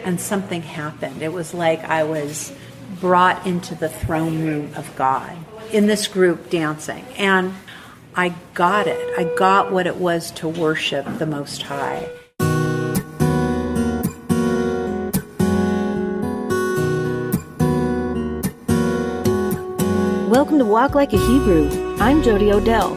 and something happened. It was like I was brought into the throne room of God in this group dancing. And I got it. I got what it was to worship the Most High. Welcome to Walk Like a Hebrew. I'm Jody Odell.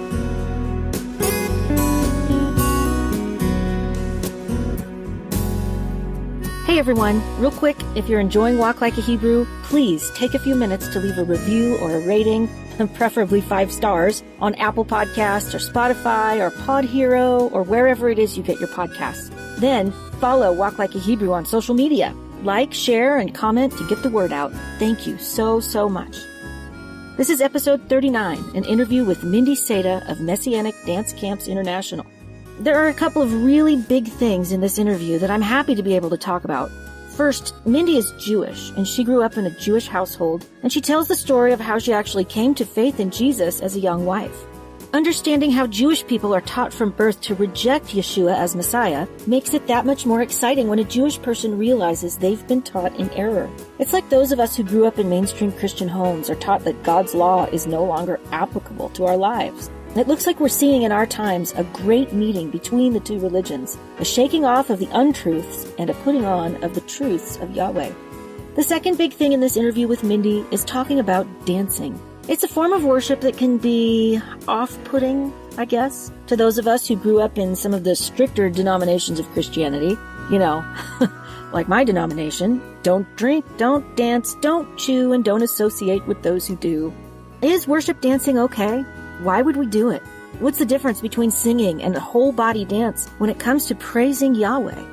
Hey everyone, real quick, if you're enjoying Walk Like a Hebrew, please take a few minutes to leave a review or a rating, preferably 5 stars, on Apple Podcasts or Spotify or Pod Hero or wherever it is you get your podcasts. Then follow Walk Like a Hebrew on social media. Like, share, and comment to get the word out. Thank you so much. This is episode 39, an interview with Mindy Seta of Messianic Dance Camps International. There are a couple of really big things in this interview that I'm happy to be able to talk about. First, Mindy is Jewish, and she grew up in a Jewish household, and she tells the story of how she actually came to faith in Jesus as a young wife. Understanding how Jewish people are taught from birth to reject Yeshua as Messiah makes it that much more exciting when a Jewish person realizes they've been taught in error. It's like those of us who grew up in mainstream Christian homes are taught that God's law is no longer applicable to our lives. And it looks like we're seeing in our times a great meeting between the two religions, a shaking off of the untruths and a putting on of the truths of Yahweh. The second big thing in this interview with Mindy is talking about dancing. It's a form of worship that can be off-putting, I guess, to those of us who grew up in some of the stricter denominations of Christianity. You know, like my denomination, don't drink, don't dance, don't chew, and don't associate with those who do. Is worship dancing okay? Why would we do it? What's the difference between singing and a whole-body dance when it comes to praising Yahweh?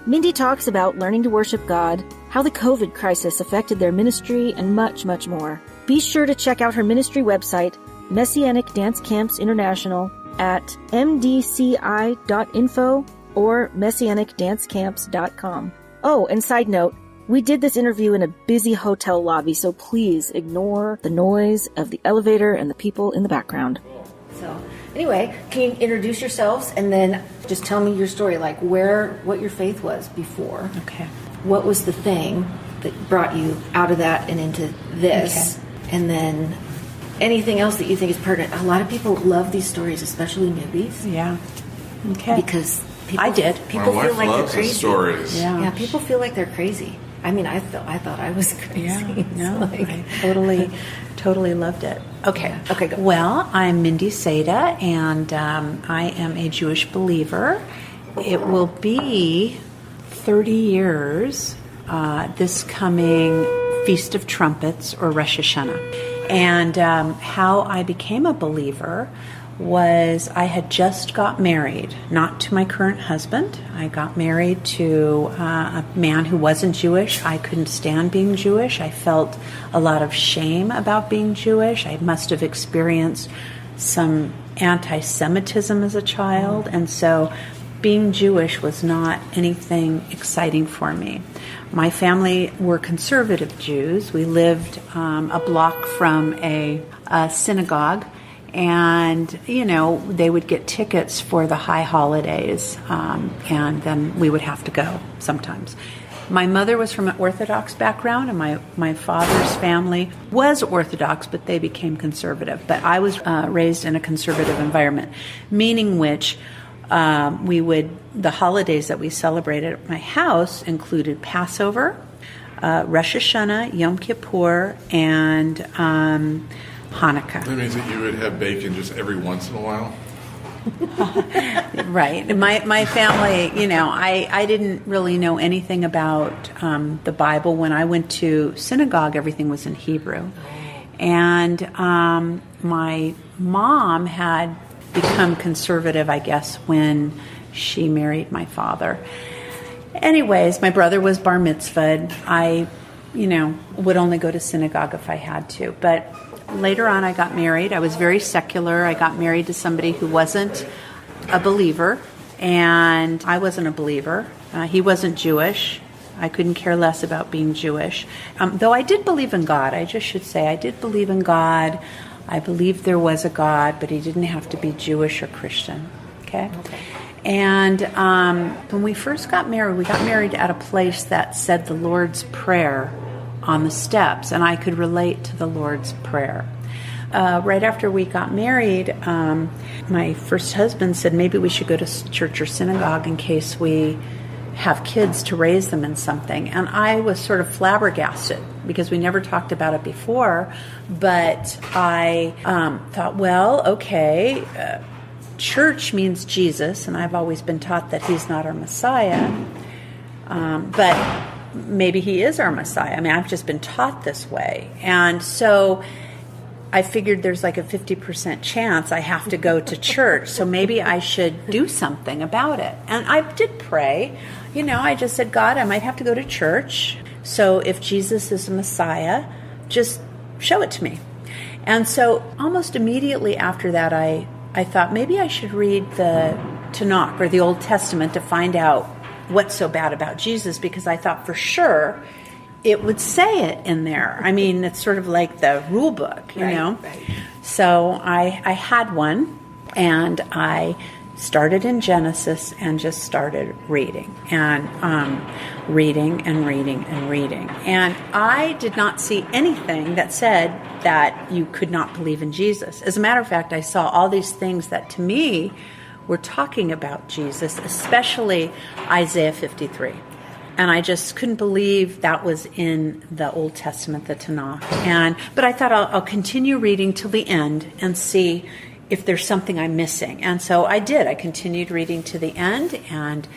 Mindy talks about learning to worship God, how the COVID crisis affected their ministry, and much more. Be sure to check out her ministry website, Messianic Dance Camps International, at mdci.info or messianicdancecamps.com. Oh, and side note, we did this interview in a busy hotel lobby, so please ignore the noise of the elevator and the people in the background. So, anyway, can you introduce yourselves and then just tell me your story, like what your faith was before? Okay. What was the thing that brought you out of that and into this? Okay. And then anything else that you think is pertinent. A lot of people love these stories, especially newbies. Yeah. Okay. Because people, I did. People feel like they're crazy. Stories. Yeah. People feel like they're crazy. I mean, I thought I was crazy. Yeah. No, like, I totally loved it. Okay. Okay. Go. Well, I'm Mindy Seta, and I am a Jewish believer. It will be 30 years this coming Feast of Trumpets, or Rosh Hashanah. And how I became a believer was I had just got married, not to my current husband. I got married to a man who wasn't Jewish. I couldn't stand being Jewish. I felt a lot of shame about being Jewish. I must have experienced some anti-Semitism as a child, and so being Jewish was not anything exciting for me. My family were conservative Jews. We lived a block from a synagogue, and, they would get tickets for the high holidays, and then we would have to go sometimes. My mother was from an Orthodox background, and my father's family was Orthodox, but they became conservative. But I was raised in a conservative environment, meaning which the holidays that we celebrated at my house included Passover, Rosh Hashanah, Yom Kippur, and Hanukkah. That means that you would have bacon just every once in a while? Right. My family, I didn't really know anything about the Bible. When I went to synagogue, everything was in Hebrew. And my mom had become conservative, I guess, when she married my father. Anyways, my brother was bar mitzvahed. I, would only go to synagogue if I had to. But later on, I got married. I was very secular. I got married to somebody who wasn't a believer, and I wasn't a believer. He wasn't Jewish. I couldn't care less about being Jewish. Though I did believe in God. I just should say I did believe in God. I believed there was a God, but he didn't have to be Jewish or Christian. Okay? And when we first got married, we got married at a place that said the Lord's Prayer on the steps, and I could relate to the Lord's Prayer. Right after we got married, my first husband said maybe we should go to church or synagogue in case we have kids to raise them in something. And I was sort of flabbergasted because we never talked about it before. But I thought, well, okay, church means Jesus, and I've always been taught that he's not our Messiah. But maybe he is our Messiah. I mean, I've just been taught this way. And so I figured there's like a 50% chance I have to go to church, so maybe I should do something about it. And I did pray. I just said, God, I might have to go to church, so if Jesus is the Messiah, just show it to me. And so almost immediately after that, I thought maybe I should read the Tanakh, or the Old Testament, to find out what's so bad about Jesus, because I thought for sure it would say it in there. I mean, it's sort of like the rule book, you know? Right. So I had one, and I started in Genesis and just started reading, and reading. And I did not see anything that said that you could not believe in Jesus. As a matter of fact, I saw all these things that to me were talking about Jesus, especially Isaiah 53. And I just couldn't believe that was in the Old Testament, the Tanakh. But I thought I'll continue reading till the end and see if there's something I'm missing. And so I did. I continued reading to the end and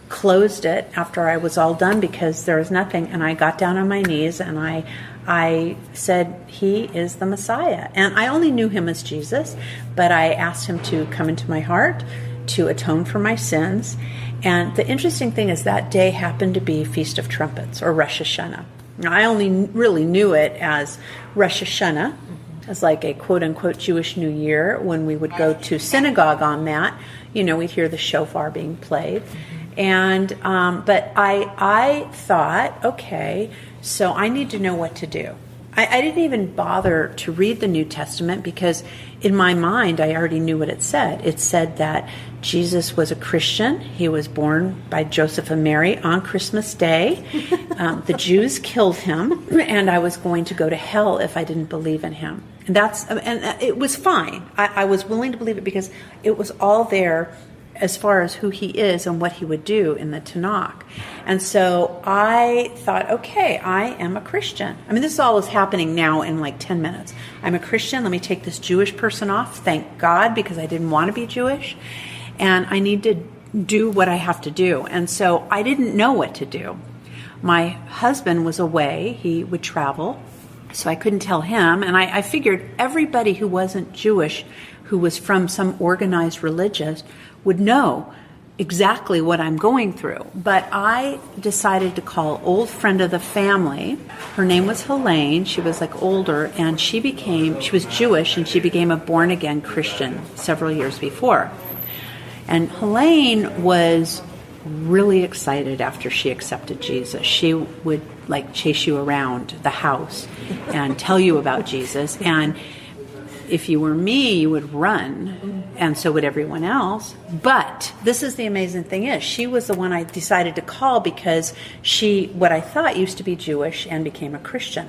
closed it after I was all done because there was nothing. And I got down on my knees and I said, he is the Messiah. And I only knew him as Jesus, but I asked him to come into my heart to atone for my sins. And the interesting thing is that day happened to be Feast of Trumpets, or Rosh Hashanah. Now, I only really knew it as Rosh Hashanah, as like a quote-unquote Jewish New Year. When we would go to synagogue on that, we'd hear the shofar being played. And but I thought, okay, so I need to know what to do. I didn't even bother to read the New Testament because in my mind I already knew what it said. It said that Jesus was a Christian. He was born by Joseph and Mary on Christmas Day. The Jews killed him, and I was going to go to hell if I didn't believe in him. And it was fine. I was willing to believe it because it was all there as far as who he is and what he would do in the Tanakh. And so I thought, okay, I am a Christian. I mean, this all is happening now in like 10 minutes. I'm a Christian. Let me take this Jewish person off. Thank God, because I didn't want to be Jewish. And I need to do what I have to do. And so I didn't know what to do. My husband was away. He would travel. So I couldn't tell him. And I figured everybody who wasn't Jewish, who was from some organized religion, would know exactly what I'm going through. But I decided to call old friend of the family. Her name was Helene. She was like older, and she was Jewish, and she became a born-again Christian several years before. And Helene was really excited after she accepted Jesus. She would like chase you around the house and tell you about Jesus. And if you were me, you would run, and so would everyone else. But this is the amazing thing is, she was the one I decided to call because she, what I thought used to be Jewish and became a Christian.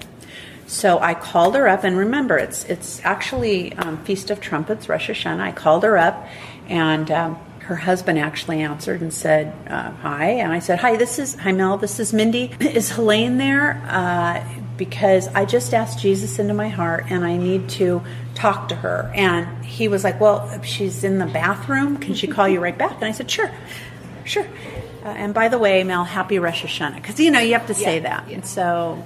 So I called her up, and remember, it's actually Feast of Trumpets, Rosh Hashanah. I called her up, and her husband actually answered and said, hi. And I said, hi Mel, this is Mindy. Is Helene there? Because I just asked Jesus into my heart and I need to talk to her. And he was like, well, she's in the bathroom. Can she call you right back? And I said, sure. And by the way, Mel, happy Rosh Hashanah. Because, you have to say that. Yeah. And so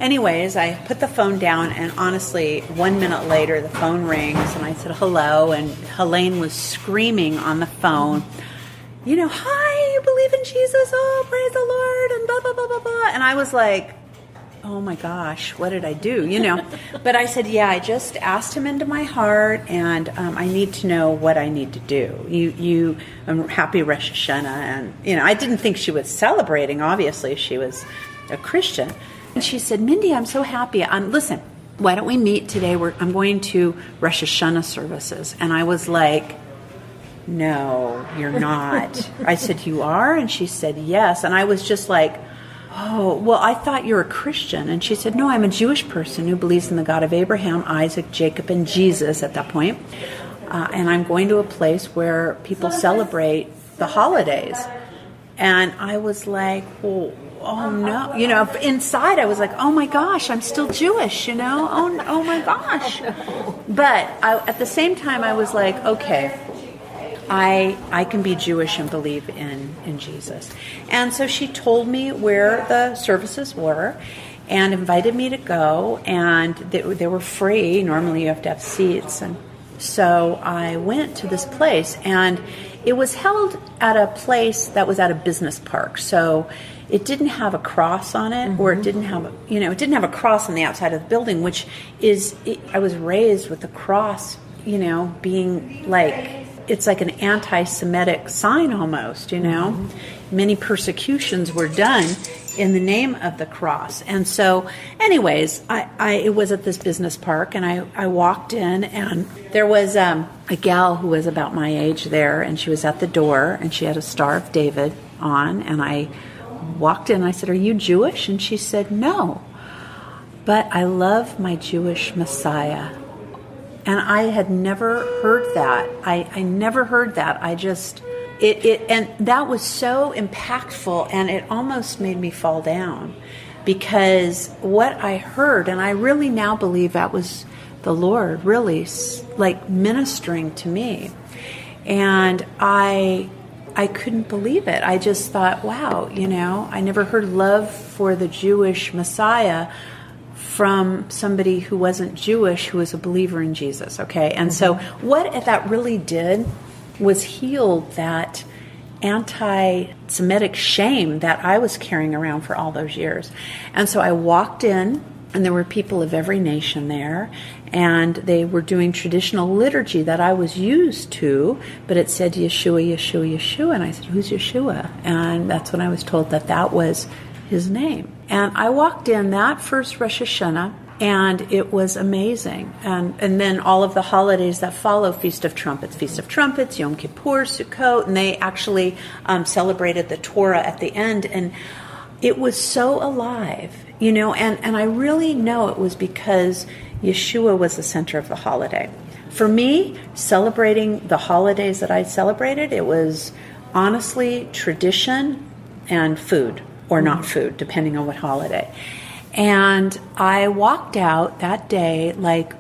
anyways, I put the phone down, and honestly, 1 minute later, the phone rings, and I said, hello. And Helene was screaming on the phone, hi, you believe in Jesus? Oh, praise the Lord, and blah, blah, blah, blah, blah. And I was like, oh my gosh, what did I do? But I said, yeah, I just asked him into my heart, and I need to know what I need to do. I'm happy Rosh Hashanah. And, I didn't think she was celebrating. Obviously, she was a Christian. And she said, Mindy, I'm so happy. Listen, why don't we meet today? I'm going to Rosh Hashanah services. And I was like, no, you're not. I said, you are? And she said, yes. And I was just like, oh, well, I thought you were a Christian. And she said, no, I'm a Jewish person who believes in the God of Abraham, Isaac, Jacob, and Jesus at that point. And I'm going to a place where people celebrate the holidays. And I was like, well, oh no. You know, inside I was like, oh my gosh, I'm still Jewish, you know? Oh my gosh. But at the same time, I was like, okay, I can be Jewish and believe in Jesus. And so she told me where the services were and invited me to go, and they were free. Normally you have to have seats. And so I went to this place, and it was held at a place that was at a business park. So it didn't have a cross on it, or it didn't have, it didn't have a cross on the outside of the building, which is, I was raised with the cross, being like, it's like an anti-Semitic sign almost, Many persecutions were done in the name of the cross. And so, anyways, it was at this business park, and I walked in, and there was a gal who was about my age there, and she was at the door, and she had a Star of David on, and I walked in, and I said, are you Jewish? And she said, no, but I love my Jewish Messiah. And I had never heard that. I never heard that. And that was so impactful, and it almost made me fall down, because what I heard, and I really now believe that was the Lord really like ministering to me. And I couldn't believe it. I just thought, wow, I never heard love for the Jewish Messiah from somebody who wasn't Jewish, who was a believer in Jesus, okay? And so what that really did was heal that anti-Semitic shame that I was carrying around for all those years. And so I walked in, and there were people of every nation there, and they were doing traditional liturgy that I was used to, but it said Yeshua, Yeshua, Yeshua, and I said, who's Yeshua? And that's when I was told that was his name. And I walked in that first Rosh Hashanah, and it was amazing. And then all of the holidays that follow, Feast of Trumpets, Yom Kippur, Sukkot, and they actually celebrated the Torah at the end. And it was so alive, and I really know it was because Yeshua was the center of the holiday. For me, celebrating the holidays that I celebrated, it was honestly tradition and food, or not food, depending on what holiday. And I walked out that day like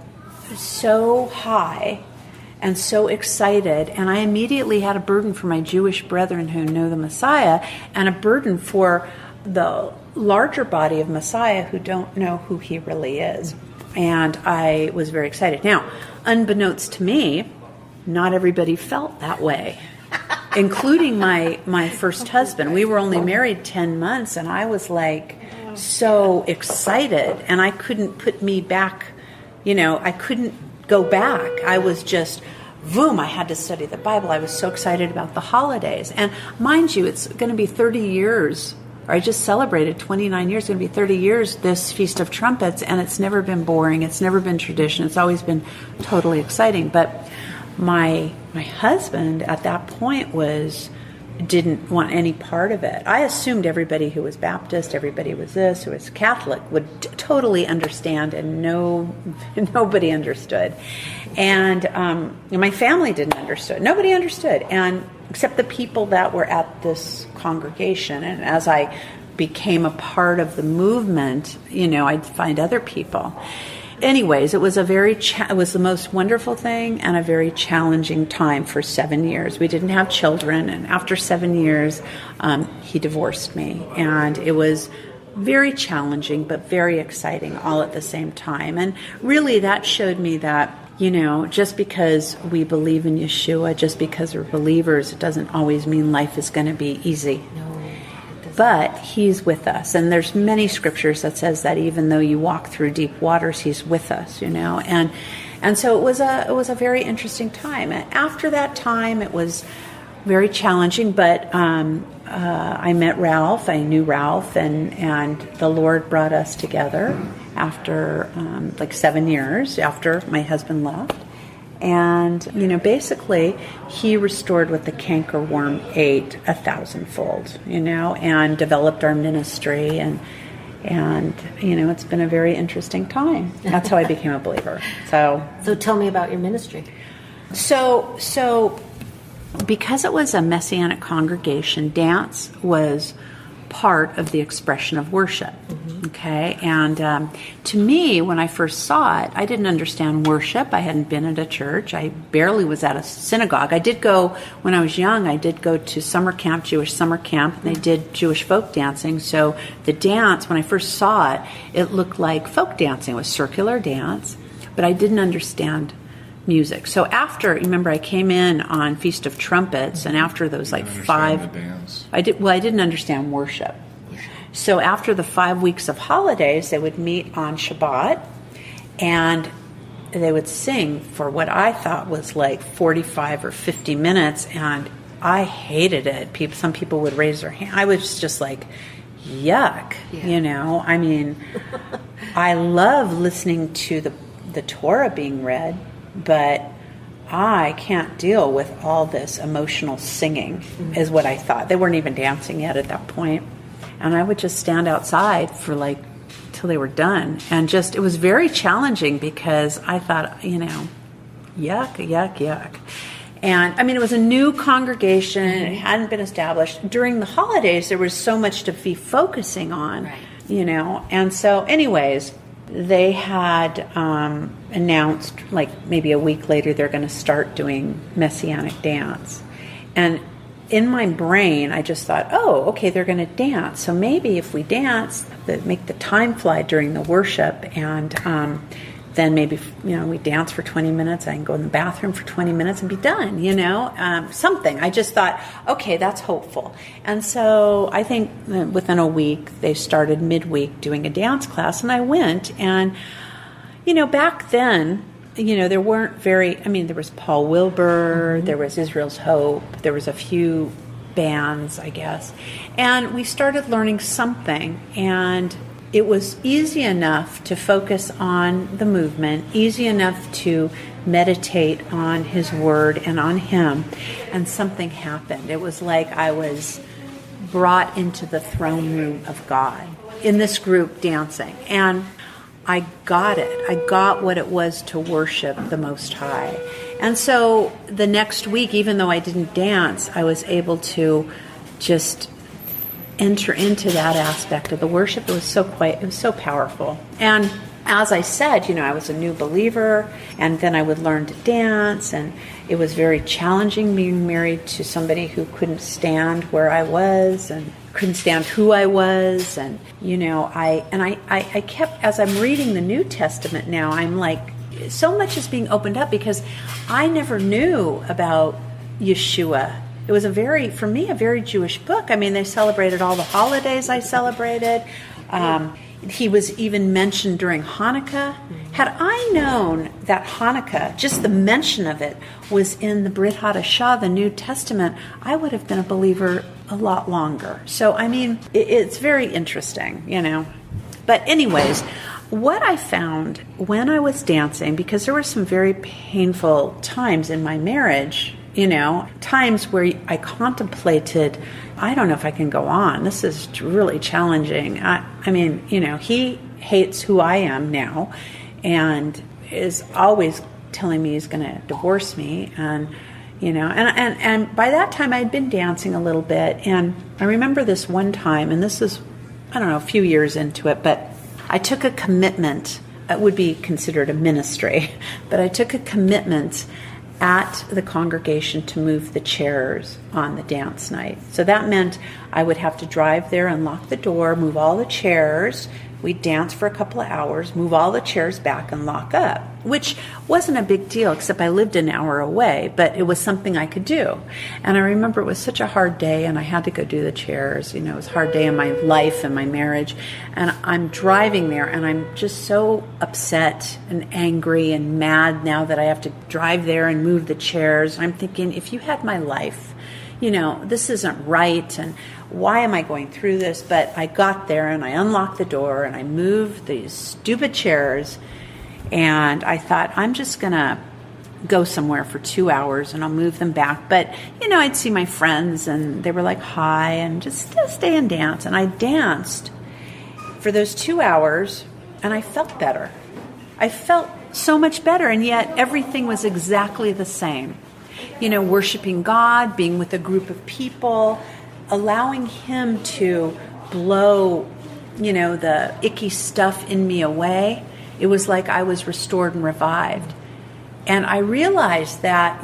so high and so excited, and I immediately had a burden for my Jewish brethren who know the Messiah, and a burden for the larger body of Messiah who don't know who he really is. And I was very excited. Now, unbeknownst to me, not everybody felt that way, including my first husband. We were only married 10 months, and I was like so excited, and I couldn't put me back, I couldn't go back. I was just, boom, I had to study the Bible. I was so excited about the holidays. And mind you, it's going to be 30 years, or I just celebrated 29 years, it's going to be 30 years, this Feast of Trumpets, and it's never been boring. It's never been tradition. It's always been totally exciting. But my husband at that point didn't want any part of it. I assumed everybody who was Baptist, everybody was this, who was Catholic, would totally understand, and nobody understood. And my family didn't understand. Nobody understood, and except the people that were at this congregation. And as I became a part of the movement, I'd find other people. Anyways, it was it was the most wonderful thing, and a very challenging time for 7 years. We didn't have children, and after 7 years, he divorced me, and it was very challenging but very exciting all at the same time. And really, that showed me that just because we believe in Yeshua, just because we're believers, it doesn't always mean life is going to be easy. But he's with us, and there's many scriptures that says that even though you walk through deep waters, he's with us, and so it was a very interesting time. And after that time, it was very challenging, but I met Ralph. I knew Ralph, and the Lord brought us together after like 7 years after my husband left. And, basically he restored what the cankerworm ate 1,000-fold, and developed our ministry. And it's been a very interesting time. That's how I became a believer. So tell me about your ministry. So because it was a Messianic congregation, dance was part of the expression of worship. Okay, and to me, when I first saw it, I didn't understand worship. I hadn't been at a church. I barely was at a synagogue. I did go, when I was young, I did go to summer camp, Jewish summer camp, and they did Jewish folk dancing. So the dance, when I first saw it, it looked like folk dancing. It was circular dance, but I didn't understand music. So after, remember, I came in on Feast of Trumpets, and after those like I didn't understand worship. So after the 5 weeks of holidays, they would meet on Shabbat, and they would sing for what I thought was like 45 or 50 minutes, and I hated it. Some people would raise their hand. I was just like, yuck, I mean, I love listening to the Torah being read, but I can't deal with all this emotional singing, is what I thought. They weren't even dancing yet at that point. And I would just stand outside for till they were done. And it was very challenging because I thought, yuck, yuck, yuck. And I mean, it was a new congregation. It hadn't been established. During the holidays, there was so much to be focusing on, And so anyways, they had announced, maybe a week later, they're going to start doing Messianic dance. And in my brain, I just thought, oh, okay, they're going to dance. So maybe if we dance, make the time fly during the worship, and then maybe, we dance for 20 minutes. I can go in the bathroom for 20 minutes and be done, something. I just thought, okay, that's hopeful. And so I think within a week, they started midweek doing a dance class, and I went. And, back then, there weren't there was Paul Wilbur, there was Israel's Hope, there was a few bands, I guess. And we started learning something, and it was easy enough to focus on the movement, easy enough to meditate on His Word and on Him, and something happened. It was like I was brought into the throne room of God in this group dancing, and I got it. I got what it was to worship the Most High. And so the next week, even though I didn't dance, I was able to just enter into that aspect of the worship. It was so powerful. And as I said, I was a new believer, and then I would learn to dance, and it was very challenging being married to somebody who couldn't stand where I was and couldn't stand who I was. And I kept, as I'm reading the New Testament now, I'm like, so much is being opened up, because I never knew about Yeshua. It was for me, a very Jewish book. I mean, they celebrated all the holidays I celebrated. He was even mentioned during Hanukkah. Had I known that Hanukkah, just the mention of it, was in the Brit Hadashah, the New Testament, I would have been a believer a lot longer. So, I mean, it's very interesting, But anyways, what I found when I was dancing, because there were some very painful times in my marriage, times where I contemplated, I don't know if I can go on. This is really challenging. I mean, he hates who I am now, and is always telling me he's going to divorce me. And, and by that time I had been dancing a little bit. And I remember this one time, and this is, I don't know, a few years into it, but I took a commitment. It would be considered a ministry, but I took a commitment at the congregation to move the chairs on the dance night. So that meant I would have to drive there, unlock the door, move all the chairs. We'd dance for a couple of hours, move all the chairs back, and lock up, which wasn't a big deal, except I lived an hour away, but it was something I could do. And I remember it was such a hard day, and I had to go do the chairs. It was a hard day in my life and my marriage. And I'm driving there, and I'm just so upset and angry and mad now that I have to drive there and move the chairs. I'm thinking, if you had my life, this isn't right, and why am I going through this? But I got there, and I unlocked the door, and I moved these stupid chairs, and I thought, I'm just going to go somewhere for 2 hours and I'll move them back. But, I'd see my friends and they were like, hi, and just stay and dance. And I danced for those 2 hours and I felt better. I felt so much better, and yet everything was exactly the same. Worshiping God, being with a group of people, allowing Him to blow, the icky stuff in me away. It was like I was restored and revived. And I realized that,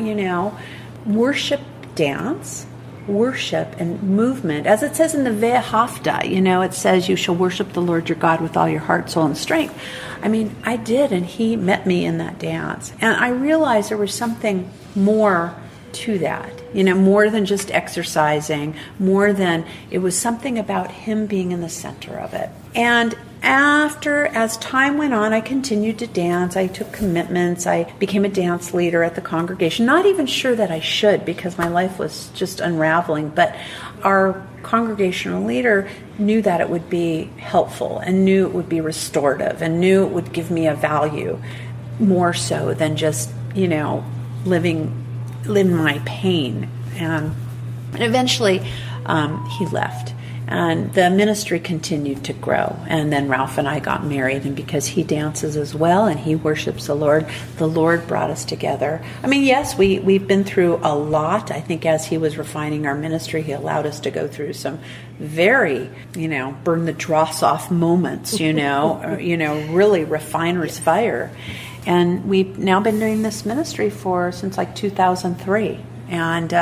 worship and movement, as it says in the WLAH, it says you shall worship the Lord your God with all your heart, soul, and strength. I mean, I did, and He met me in that dance. And I realized there was something more to that, more than just exercising, more than, it was something about Him being in the center of it. And as time went on, I continued to dance. I took commitments. I became a dance leader at the congregation. Not even sure that I should, because my life was just unraveling. But our congregational leader knew that it would be helpful and knew it would be restorative and knew it would give me a value more so than just, living my pain. And eventually he left. And the ministry continued to grow. And then Ralph and I got married. And because he dances as well and he worships the Lord brought us together. I mean, yes, we've been through a lot. I think as he was refining our ministry, he allowed us to go through some very, burn the dross off moments, really refiner's fire. And we've now been doing this ministry since like 2003. And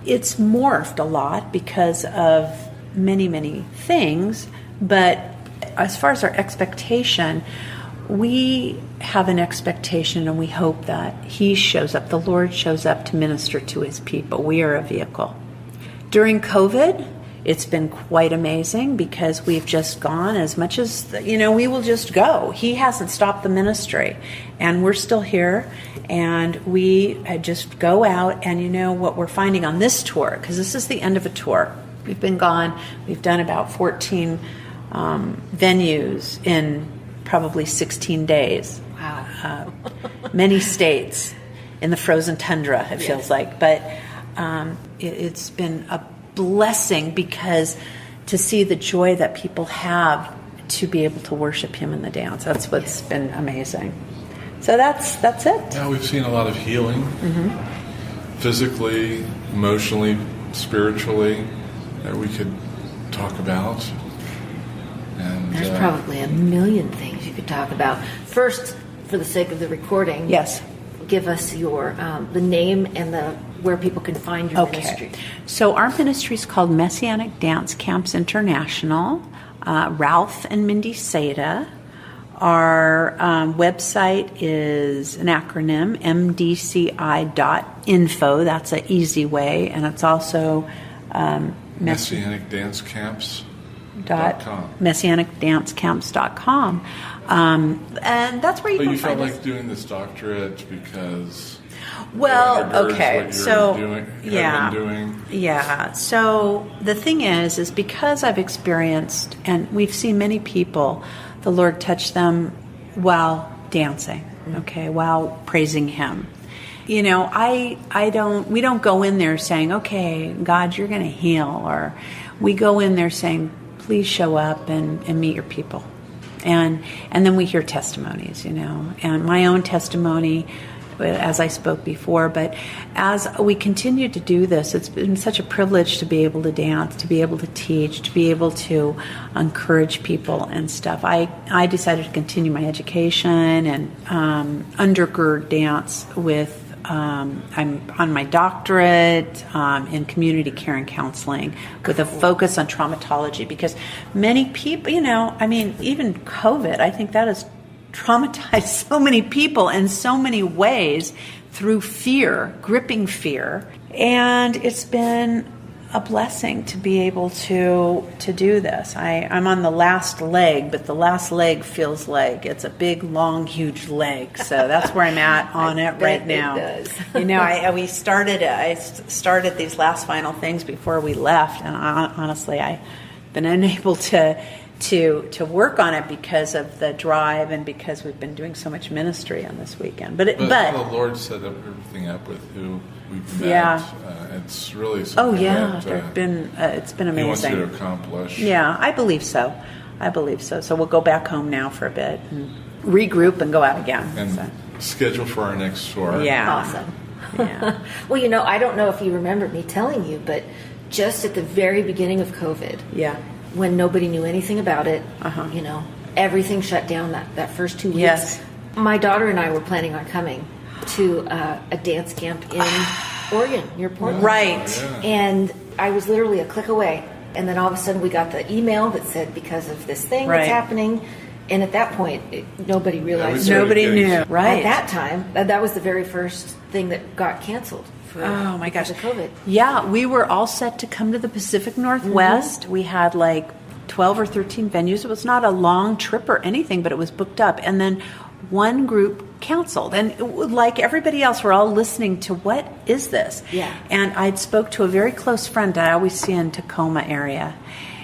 it's morphed a lot because of many, many things, but as far as our expectation, we have an expectation and we hope that He shows up, the Lord shows up to minister to His people. We are a vehicle. During COVID, it's been quite amazing because we've just gone as much as, we will just go. He hasn't stopped the ministry and we're still here and we just go out and what we're finding on this tour, because this is the end of a tour. We've been gone. We've done about 14 venues in probably 16 days. Wow. Many states in the frozen tundra, it feels like. But it's been a blessing because to see the joy that people have to be able to worship Him in the dance. That's what's been amazing. So that's it. Yeah, we've seen a lot of healing, physically, emotionally, spiritually, that we could talk about. And there's probably a million things you could talk about. First, for the sake of the recording, yes, give us your the name and where people can find your ministry. So our ministry is called Messianic Dance Camps International. Ralph and Mindy Seta. Our website is an acronym, mdci.info. That's an easy way, and it's also messianicdancecamps.com. And that's where you can find us. But you felt like doing this doctorate because... Well, okay, so been doing. Yeah. So the thing is because I've experienced, and we've seen many people, the Lord touch them while dancing, okay, while praising Him. We don't go in there saying, okay, God, you're going to heal, or we go in there saying, please show up and meet your people, and then we hear testimonies, and my own testimony. As I spoke before, but as we continue to do this, it's been such a privilege to be able to dance, to be able to teach, to be able to encourage people and stuff. I decided to continue my education and undergird dance with, I'm on my doctorate in community care and counseling with a focus on traumatology, because many people, even COVID, I think that has traumatized so many people in so many ways through fear, gripping fear. And it's been a blessing to be able to do this. I'm on the last leg, but the last leg feels like it's a big, long, huge leg. So that's where I'm at on it right now. It does. I started these last final things before we left, and honestly, I've been unable to to work on it because of the drive and because we've been doing so much ministry on this weekend. But the Lord set everything up with who we've met. Yeah. It's really something that it's been amazing. He wants you to accomplish. Yeah, I believe so. So we'll go back home now for a bit and regroup and go out again. And schedule for our next tour. Yeah. Awesome. Yeah. Well, I don't know if you remember me telling you, but just at the very beginning of COVID, when nobody knew anything about it, everything shut down that first 2 weeks. Yes. My daughter and I were planning on coming to a dance camp in Oregon, near Portland. Right. Yeah. And I was literally a click away. And then all of a sudden we got the email that said because of this thing that's happening. And at that point, nobody realized. Nobody knew. Right. At that time, that was the very first thing that got canceled. Oh my gosh. Because of COVID. Yeah, we were all set to come to the Pacific Northwest. Mm-hmm. We had like 12 or 13 venues. It was not a long trip or anything, but it was booked up. And then one group canceled. And like everybody else, we're all listening to what is this? Yeah. And I'd spoke to a very close friend I always see in Tacoma area.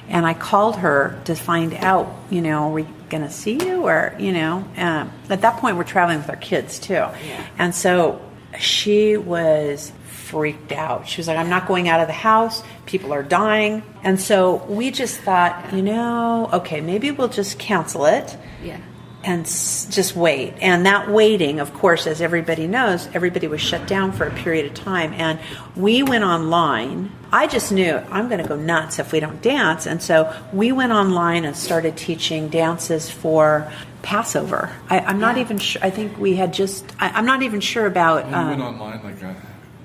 And I called her to find out, are we going to see you? Or, at that point we're traveling with our kids too. Yeah. And so she was freaked out. She was like, I'm not going out of the house. People are dying. And so we just thought, okay, maybe we'll just cancel it. Yeah. And just wait. And that waiting, of course, as everybody knows, everybody was shut down for a period of time. And we went online. I just knew I'm going to go nuts if we don't dance. And so we went online and started teaching dances for Passover. I'm not even sure. I think we had I'm not even sure about. We went online like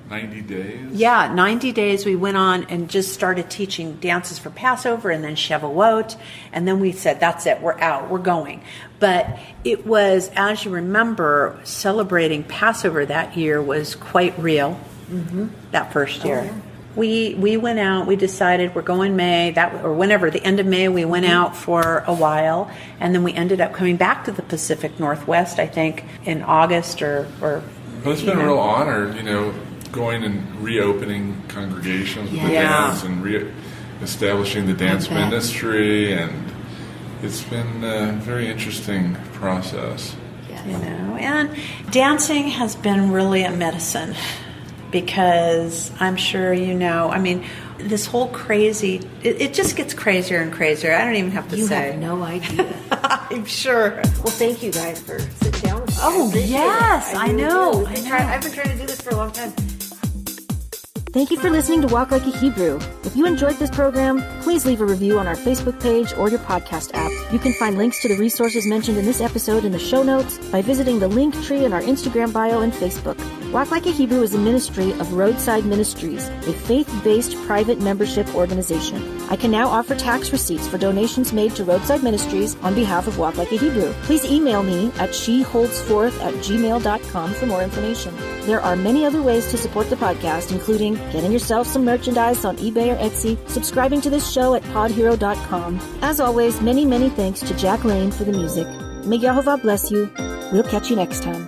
90 days? Yeah, 90 days we went on and just started teaching dances for Passover and then Shavuot. And then we said, that's it, we're out, we're going. But it was, as you remember, celebrating Passover that year was quite real, that first year. Oh, yeah. We went out, we decided we're going May, or whenever, the end of May, we went out for a while. And then we ended up coming back to the Pacific Northwest, I think, in August or Well, it's been a real honor, going and reopening congregations with the dance and establishing the dance ministry, and it's been a very interesting process. And dancing has been really a medicine because I'm sure this whole crazy, it just gets crazier and crazier. I don't even have to say. You have no idea. I'm sure. Well, thank you guys for sitting down with me. Oh, yes, I know. I've been trying to do this for a long time. Thank you for listening to Walk Like a Hebrew. If you enjoyed this program, please leave a review on our Facebook page or your podcast app. You can find links to the resources mentioned in this episode in the show notes by visiting the link tree in our Instagram bio and Facebook. Walk Like a Hebrew is a ministry of Roadside Ministries, a faith-based private membership organization. I can now offer tax receipts for donations made to Roadside Ministries on behalf of Walk Like a Hebrew. Please email me at sheholdsforth@gmail.com for more information. There are many other ways to support the podcast, including getting yourself some merchandise on eBay or Etsy, subscribing to this show at podhero.com. As always, many, many thanks to Jack Lane for the music. May Yehovah bless you. We'll catch you next time.